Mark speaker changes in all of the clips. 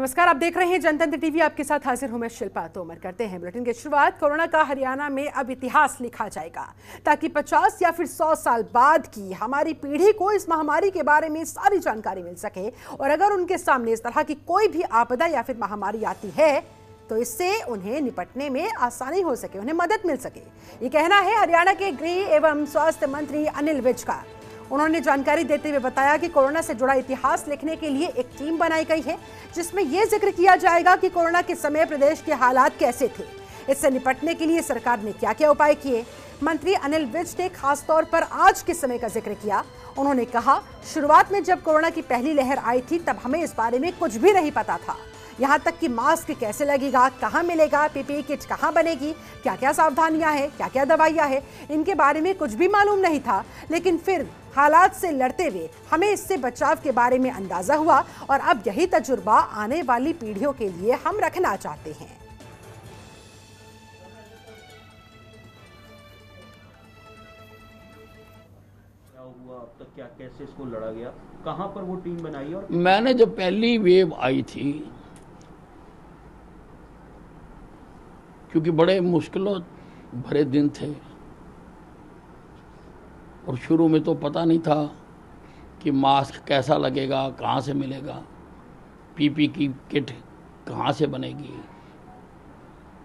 Speaker 1: नमस्कार, आप देख रहे हैं जनतंत्र टीवी। आपके साथ हाजिर हूं मैं शिल्पा तोमर। करते हैं बुलेटिन की शुरुआत। कोरोना का हरियाणा में अब इतिहास लिखा जाएगा ताकि 50 या फिर 100 साल बाद की हमारी पीढ़ी को इस महामारी के बारे में सारी जानकारी मिल सके और अगर उनके सामने इस तरह की कोई भी आपदा या फिर महामारी आती है तो इससे उन्हें निपटने में आसानी हो सके, उन्हें मदद मिल सके। ये कहना है हरियाणा के गृह एवं स्वास्थ्य मंत्री अनिल विज का। उन्होंने जानकारी देते हुए बताया कि कोरोना से जुड़ा इतिहास लिखने के लिए एक टीम बनाई गई है जिसमें यह जिक्र किया जाएगा कि कोरोना के समय प्रदेश के हालात कैसे थे, इससे निपटने के लिए सरकार ने क्या क्या उपाय किए। मंत्री अनिल विज ने खास तौर पर आज के समय का जिक्र किया। उन्होंने कहा, शुरुआत में जब कोरोना की पहली लहर आई थी तब हमें इस बारे में कुछ भी नहीं पता था, यहाँ तक कि मास्क कैसे लगेगा, कहाँ मिलेगा, पीपीई किट कहाँ बनेगी, क्या क्या सावधानियां हैं, क्या क्या दवाइयां हैं, इनके बारे में कुछ भी मालूम नहीं था। लेकिन फिर हालात से लड़ते हुए हमें इससे बचाव के बारे में अंदाजा हुआ और अब यही तजुर्बा आने वाली पीढ़ियों के लिए हम रखना चाहते हैं।
Speaker 2: क्या हुआ अब तक, क्या कैसे इसको लड़ा गया, कहां पर वो टीम बनाई? और
Speaker 3: मैंने जब पहली वेव आई थी, क्योंकि बड़े मुश्किलों भरे दिन थे और शुरू में तो पता नहीं था कि मास्क कैसा लगेगा, कहाँ से मिलेगा, पीपी की किट कहाँ से बनेगी,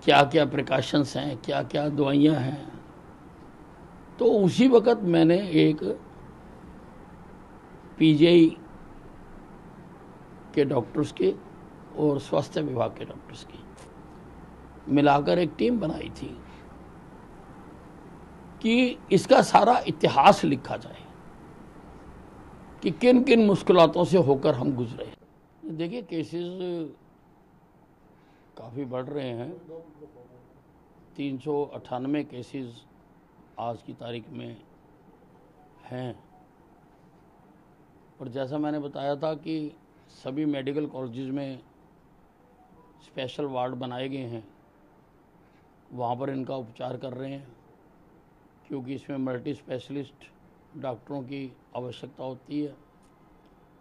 Speaker 3: क्या क्या प्रिकॉशंस हैं, क्या क्या दवाइयाँ हैं। तो उसी वक्त मैंने एक पीजीआई के डॉक्टर्स के और स्वास्थ्य विभाग के डॉक्टर्स की मिलाकर एक टीम बनाई थी कि इसका सारा इतिहास लिखा जाए कि किन किन मुश्किलातों से होकर हम गुजरे। देखिए, केसेस काफ़ी बढ़ रहे हैं। 398 केसेस आज की तारीख में हैं और जैसा मैंने बताया था कि सभी मेडिकल कॉलेजेस में स्पेशल वार्ड बनाए गए हैं, वहाँ पर इनका उपचार कर रहे हैं क्योंकि इसमें मल्टी स्पेशलिस्ट डॉक्टरों की आवश्यकता होती है।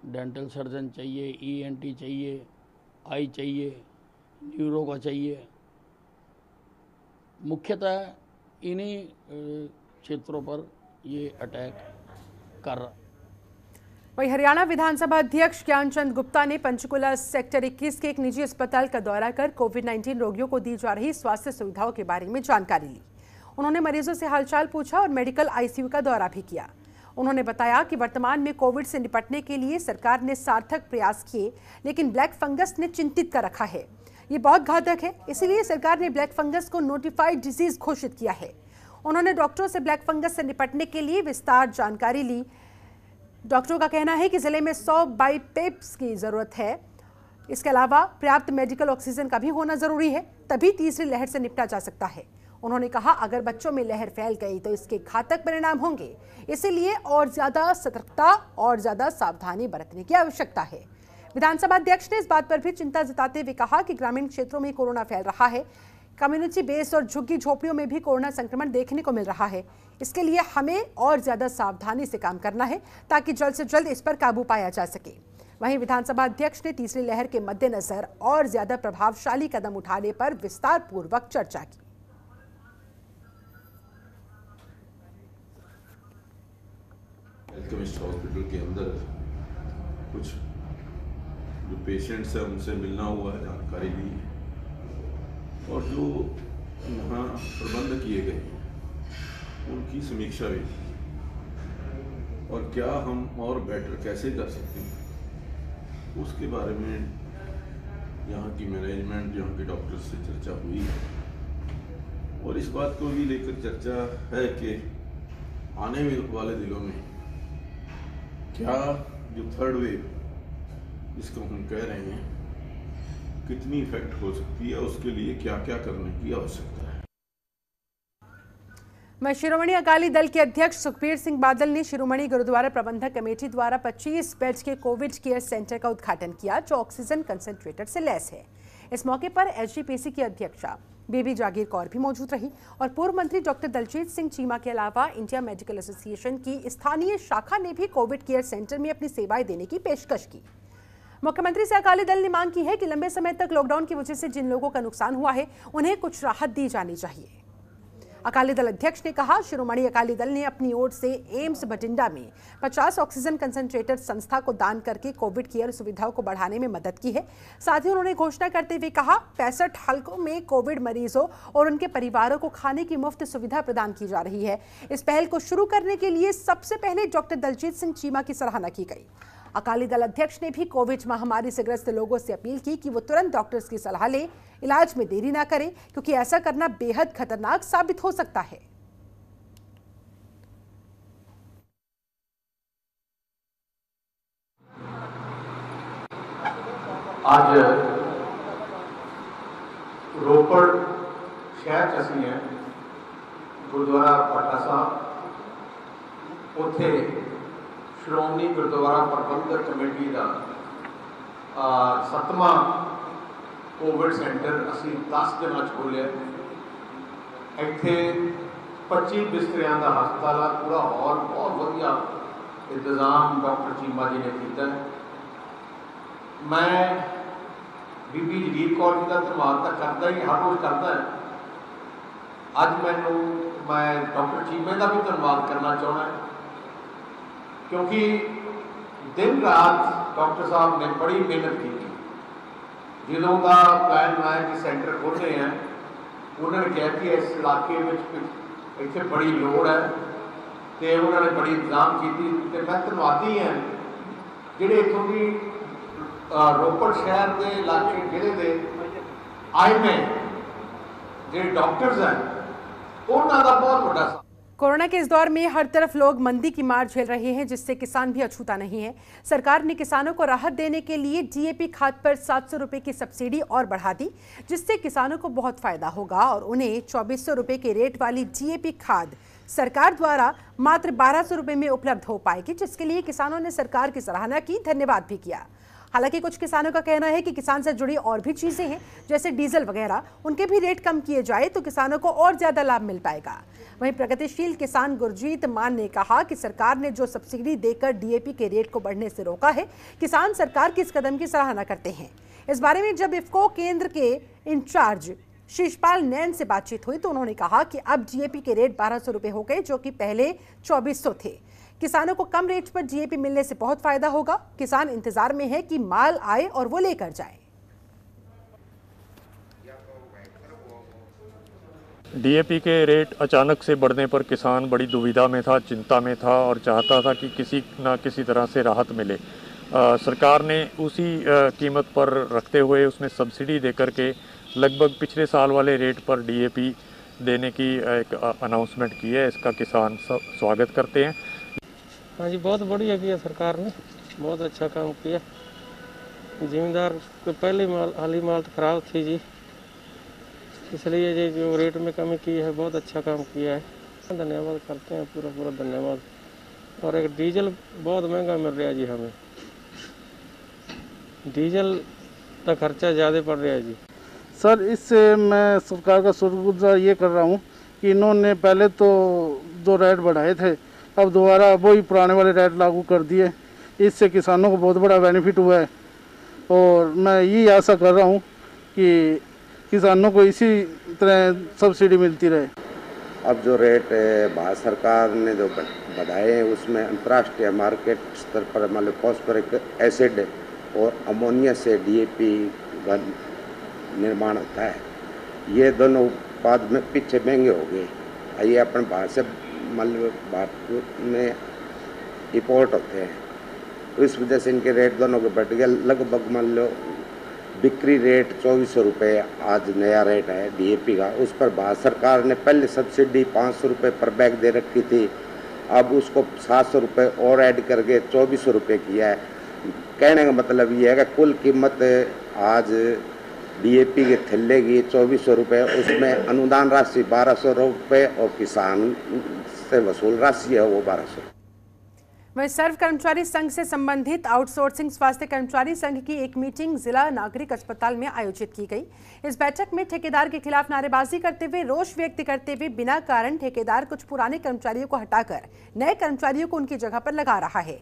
Speaker 3: डेंटल सर्जन चाहिए, ईएनटी चाहिए, आई चाहिए, न्यूरो का चाहिए। मुख्यतः इन्हीं क्षेत्रों पर ये अटैक कर रहा है।
Speaker 1: वहीं हरियाणा विधानसभा अध्यक्ष ज्ञानचंद गुप्ता ने पंचकुला सेक्टर 21 के एक निजी अस्पताल का दौरा कर कोविड-19 रोगियों को दी जा रही स्वास्थ्य सुविधाओं के बारे में जानकारी ली। उन्होंने मरीजों से हालचाल पूछा और मेडिकल आईसीयू का दौरा भी किया। उन्होंने बताया कि वर्तमान में कोविड से निपटने के लिए सरकार ने सार्थक प्रयास किए, लेकिन ब्लैक फंगस ने चिंतित कर रखा है। ये बहुत घातक है, इसीलिए सरकार ने ब्लैक फंगस को नोटिफाइड डिजीज घोषित किया है। उन्होंने डॉक्टरों से ब्लैक फंगस से निपटने के लिए विस्तार जानकारी ली। डॉक्टरों का कहना है कि जिले में 100 बाइपेप्स की जरूरत है। इसके अलावा पर्याप्त मेडिकल ऑक्सीजन का भी होना जरूरी है, तभी तीसरी लहर से निपटा जा सकता है। उन्होंने कहा, अगर बच्चों में लहर फैल गई तो इसके घातक परिणाम होंगे, इसीलिए और ज्यादा सतर्कता और ज्यादा सावधानी बरतने की आवश्यकता है। विधानसभा अध्यक्ष ने इस बात पर भी चिंता जताते हुए कहा कि ग्रामीण क्षेत्रों में कोरोना फैल रहा है, कम्युनिटी बेस और झुग्गी झोपड़ियों में भी कोरोना संक्रमण देखने को मिल रहा है। इसके लिए हमें और ज्यादा सावधानी से काम करना है ताकि जल्द से जल्द इस पर काबू पाया जा सके। वहीं विधानसभा अध्यक्ष ने तीसरी लहर के मद्देनजर और ज्यादा प्रभावशाली कदम उठाने पर विस्तार पूर्वक चर्चा की।
Speaker 4: एल्केमिस्ट हॉस्पिटल के अंदर कुछ जो पेशेंट्स हैं उनसे मिलना हुआ है, जानकारी ली और जो यहाँ प्रबंध किए गए उनकी समीक्षा भी और क्या हम और बेटर कैसे कर सकते हैं उसके बारे में यहाँ की मैनेजमेंट, यहाँ के डॉक्टर्स से चर्चा हुई और इस बात को भी लेकर चर्चा है कि आने वाले दिनों में क्या जो थर्ड वेव जिसको हम कह रहे हैं कितनी इफेक्ट हो सकती है, उसके लिए क्या क्या करने की आवश्यकता है।
Speaker 1: मैं शिरोमणि अकाली दल के अध्यक्ष सुखबीर सिंह बादल ने शिरोमणि गुरुद्वारा प्रबंधक कमेटी द्वारा 25 बेड्स के कोविड केयर सेंटर का उद्घाटन किया जो ऑक्सीजन कंसंट्रेटर से लैस है। इस मौके पर एसजीपीसी की अध्यक्षा बेबी जागीर कौर भी मौजूद रही और पूर्व मंत्री डॉक्टर दलजीत सिंह चीमा के अलावा इंडिया मेडिकल एसोसिएशन की स्थानीय शाखा ने भी कोविड केयर सेंटर में अपनी सेवाएं देने की पेशकश की। मुख्यमंत्री से अकाली दल ने मांग की है कि लंबे समय तक लॉकडाउन की वजह से जिन लोगों का नुकसान हुआ है उन्हें कुछ राहत दी जानी चाहिए। अकाली दल अध्यक्ष ने कहा, शिरोमणि अकाली दल ने अपनी ओर से एम्स बठिंडा में 50 ऑक्सीजन कंसंट्रेटर संस्था को दान करके कोविड केयर सुविधाओं को बढ़ाने में मदद की है। साथ ही उन्होंने घोषणा करते हुए कहा, 65 हलकों में कोविड मरीजों और उनके परिवारों को खाने की मुफ्त सुविधा प्रदान की जा रही है। इस पहल को शुरू करने के लिए सबसे पहले डॉक्टर दलजीत सिंह चीमा की सराहना की गई। अकाली दल अध्यक्ष ने भी कोविड महामारी से ग्रस्त लोगों से अपील की कि वो तुरंत डॉक्टर्स की सलाह ले, इलाज में देरी ना करें, क्योंकि ऐसा करना बेहद खतरनाक साबित हो सकता है।
Speaker 5: आज रोपड़ शहर च असीं हैं, गुरुद्वारा पाटा साहब, उत्थे श्रोमणी गुरुद्वारा प्रबंधक कमेटी का 7वां कोविड सेंटर असी 10 दिन खोलिया। इत्थे 25 बिस्तरियां का हस्पताल है, पूरा हॉल बहुत वधिया इंतजाम डॉक्टर चीमा जी ने किया। मैं बीबी जगीर कौर जी का धन्यवाद तो करता ही, हर रोज़ करता है। अज मैं डॉक्टर चीमे का भी धन्यवाद करना चाहना है, क्योंकि दिन रात डॉक्टर साहब ने बड़ी मेहनत की। ਜਦੋਂ ਦਾ प्लान बनाया कि सेंटर खोलने हैं, उन्होंने कहा कि इस इलाके में इतने बड़ी लोड़ है, तो उन्होंने बड़ी इंतजाम की। मैं धन्यवादी हाँ जोड़े इतों की रोपड़ शहर के इलाके जिले के आए में जो डॉक्टर्स हैं, उन्होंने का बहुत बड़ा।
Speaker 1: कोरोना के इस दौर में हर तरफ लोग मंदी की मार झेल रहे हैं, जिससे किसान भी अछूता नहीं है। सरकार ने किसानों को राहत देने के लिए डीएपी खाद पर 700 रुपए की सब्सिडी और बढ़ा दी, जिससे किसानों को बहुत फायदा होगा और उन्हें 2400 रुपए के रेट वाली डीएपी खाद सरकार द्वारा मात्र 1200 रुपए में उपलब्ध हो पाएगी, जिसके लिए किसानों ने सरकार की सराहना की, धन्यवाद भी किया। हालांकि कुछ किसानों का कहना है कि किसान से जुड़ी और भी चीजें हैं, जैसे डीजल वगैरह, उनके भी रेट कम किए जाए तो किसानों को और ज्यादा लाभ मिल पाएगा। वहीं प्रगतिशील किसान गुरजीत मान ने कहा कि सरकार ने जो सब्सिडी देकर डीएपी के रेट को बढ़ने से रोका है, किसान सरकार के इस कदम की सराहना करते हैं। इस बारे में जब इफ्को केंद्र के इंचार्ज शीशपाल नैन से बातचीत हुई तो उन्होंने कहा कि अब डीएपी के रेट 1200 रुपए हो गए, जो कि पहले 2400 थे। किसानों को कम रेट पर डीएपी मिलने से बहुत फायदा होगा। किसान इंतजार में है कि माल आए और वो लेकर जाए।
Speaker 6: डीएपी के रेट अचानक से बढ़ने पर किसान बड़ी दुविधा में था, चिंता में था और चाहता था कि किसी न किसी तरह से राहत मिले। सरकार ने उसी कीमत पर रखते हुए उसमें सब्सिडी देकर के लगभग पिछले साल वाले रेट पर डीएपी देने की एक अनाउंसमेंट की है। इसका किसान स्वागत करते हैं।
Speaker 7: हाँ जी, बहुत बढ़िया किया सरकार ने, बहुत अच्छा काम किया। जिम्मेदार को पहले हाली माल तो खराब थी जी, इसलिए ये जो रेट में कमी की है बहुत अच्छा काम किया है। धन्यवाद करते हैं, पूरा पूरा धन्यवाद। और एक डीजल बहुत महंगा मिल रहा है जी, हमें डीजल का खर्चा ज़्यादा पड़ रहा है जी।
Speaker 8: सर, इससे मैं सरकार का शुक्रगुजार ये कर रहा हूँ कि इन्होंने पहले तो जो रेट बढ़ाए थे, अब दोबारा वही पुराने वाले रेट लागू कर दिए। इससे किसानों को बहुत बड़ा बेनिफिट हुआ है और मैं यही आशा कर रहा हूँ कि किसानों को इसी तरह सब्सिडी मिलती रहे।
Speaker 9: अब जो रेट भारत सरकार ने जो बढ़ाए हैं उसमें अंतर्राष्ट्रीय मार्केट स्तर पर मान लो फॉस्फोरिक एसिड और अमोनिया से डीएपी का निर्माण होता है। ये दोनों उत्पाद में पीछे महंगे हो गए। ये अपन बाहर से मान लो भारत में इंपोर्ट होते हैं, तो इस वजह से इनके रेट दोनों के बढ़ गए। लगभग मान लो बिक्री रेट 2400 रुपये आज नया रेट है डीएपी का। उस पर भारत सरकार ने पहले सब्सिडी 500 रुपये पर बैग दे रखी थी, अब उसको 700 रुपये और ऐड करके 2400 रुपये किया है। कहने का मतलब ये है कि कुल कीमत आज डीएपी के थैले की 2400 रुपये, उसमें अनुदान राशि 1200 रुपये और किसान से वसूल राशि है वो 1200।
Speaker 1: वहीं सर्व कर्मचारी संघ से संबंधित आउटसोर्सिंग स्वास्थ्य कर्मचारी संघ की एक मीटिंग जिला नागरिक अस्पताल में आयोजित की गई। इस बैठक में ठेकेदार के खिलाफ नारेबाजी करते हुए रोष व्यक्त करते हुए बिना कारण ठेकेदार कुछ पुराने कर्मचारियों को हटाकर नए कर्मचारियों को उनकी जगह पर लगा रहा है।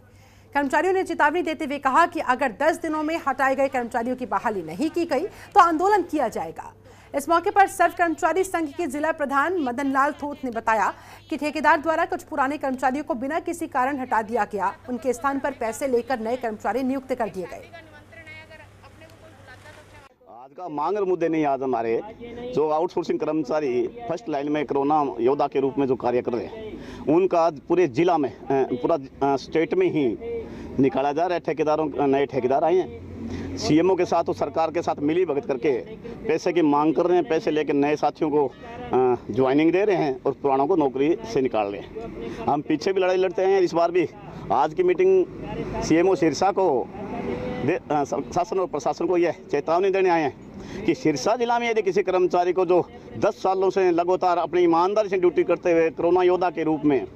Speaker 1: कर्मचारियों ने चेतावनी देते हुए कहा कि अगर 10 दिनों में हटाए गए कर्मचारियों की बहाली नहीं की गई तो आंदोलन किया जाएगा। इस मौके पर सर्व कर्मचारी संघ के जिला प्रधान मदन लाल थोत ने बताया कि ठेकेदार द्वारा कुछ पुराने कर्मचारियों को बिना किसी कारण हटा दिया गया। उनके स्थान पर पैसे लेकर नए कर्मचारी नियुक्त कर दिए गए।
Speaker 10: आज का मांग मुद्दे नहीं, आज हमारे जो आउटसोर्सिंग कर्मचारी फर्स्ट लाइन में कोरोना योद्धा के रूप में जो कार्य कर रहे हैं, उनका पूरे जिला में, पूरा स्टेट में ही निकाला जा रहा है। ठेकेदारों, नए ठेकेदार आए हैं, सीएमओ के साथ और सरकार के साथ मिली भगत करके पैसे की मांग कर रहे हैं। पैसे लेकर नए साथियों को ज्वाइनिंग दे रहे हैं और पुरानों को नौकरी से निकाल रहे हैं। हम पीछे भी लड़ाई लड़ते हैं, इस बार भी आज की मीटिंग सीएमओ सिरसा को शासन और प्रशासन को यह चेतावनी देने आए हैं कि सिरसा जिला में यदि किसी कर्मचारी को जो 10 सालों से लगातार अपनी ईमानदारी से ड्यूटी करते हुए कोरोना योद्धा के रूप में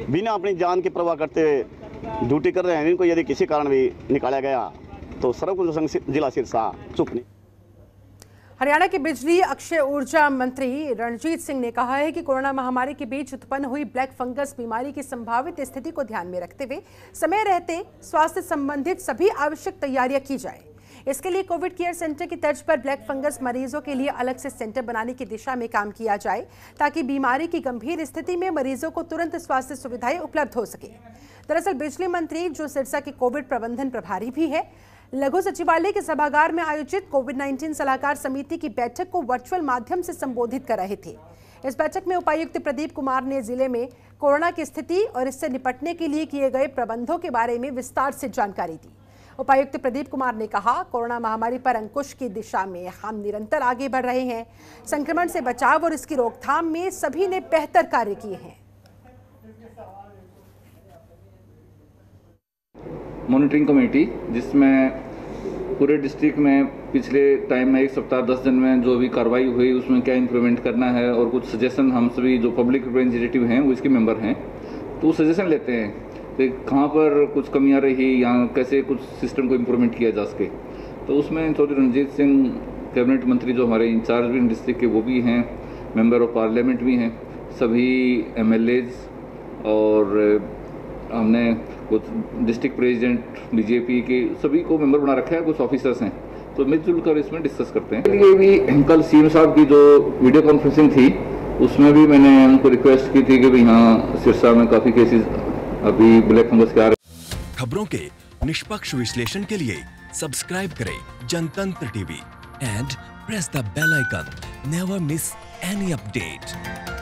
Speaker 10: बिना अपनी जान की परवाह करते हुए ड्यूटी कर रहे हैं, इनको यदि किसी कारण भी निकाला गया तो सर्व संघ जिला सिरसा चुप नहीं।
Speaker 1: हरियाणा के बिजली अक्षय ऊर्जा मंत्री रणजीत सिंह ने कहा है कि कोरोना महामारी के बीच उत्पन्न हुई ब्लैक फंगस बीमारी की संभावित स्थिति को ध्यान में रखते हुए समय रहते स्वास्थ्य संबंधित सभी आवश्यक तैयारियां की जाए। इसके लिए कोविड केयर सेंटर की तर्ज पर ब्लैक फंगस मरीजों के लिए अलग से सेंटर बनाने की दिशा में काम किया जाए ताकि बीमारी की गंभीर स्थिति में मरीजों को तुरंत स्वास्थ्य सुविधाएं उपलब्ध हो सके। दरअसल बिजली मंत्री, जो सिरसा के कोविड प्रबंधन प्रभारी भी है, लघु सचिवालय के सभागार में आयोजित कोविड-19 सलाहकार समिति की बैठक को वर्चुअल माध्यम से संबोधित कर रहे थे। इस बैठक में उपायुक्त प्रदीप कुमार ने जिले में कोरोना की स्थिति और इससे निपटने के लिए किए गए प्रबंधों के बारे में विस्तार से जानकारी दी। उपायुक्त प्रदीप कुमार ने कहा, कोरोना महामारी पर अंकुश की दिशा में हम निरंतर आगे बढ़ रहे हैं। संक्रमण से बचाव और इसकी रोकथाम में सभी ने बेहतर कार्य किए हैं।
Speaker 11: मॉनिटरिंग कमेटी, जिसमें पूरे डिस्ट्रिक्ट में पिछले टाइम में 1 सप्ताह 10 दिन में जो भी कार्रवाई हुई उसमें क्या इम्प्रूवमेंट करना है और कुछ सजेशन हम सभी जो पब्लिक रिप्रेजेंटेटिव हैं वो इसके मेंबर हैं, तो सजेशन लेते हैं कि कहाँ पर कुछ कमियां रही या कैसे कुछ सिस्टम को इम्प्रूवमेंट किया जा सके। तो उसमें चौधरी रणजीत सिंह कैबिनेट मंत्री जो हमारे इंचार्ज भी डिस्ट्रिक्ट के वो भी हैं, मेंबर ऑफ पार्लियामेंट भी हैं, सभी MLAs और हमने कुछ डिस्ट्रिक्ट प्रेसिडेंट बीजेपी के सभी को मेंबर बना रखा है, कुछ ऑफिसर्स हैं, तो मिलजुल कर इसमें डिस्कस करते हैं। ये भी कल सीएम साहब की जो वीडियो कॉन्फ्रेंसिंग थी उसमें भी मैंने उनको रिक्वेस्ट की थी कि भाई हाँ, सिरसा में काफ़ी केसेस अभी ब्लैक फंगस के आ रहे।
Speaker 12: खबरों के निष्पक्ष विश्लेषण के लिए सब्सक्राइब करें Jantantra TV and press the bell icon. Never miss any update.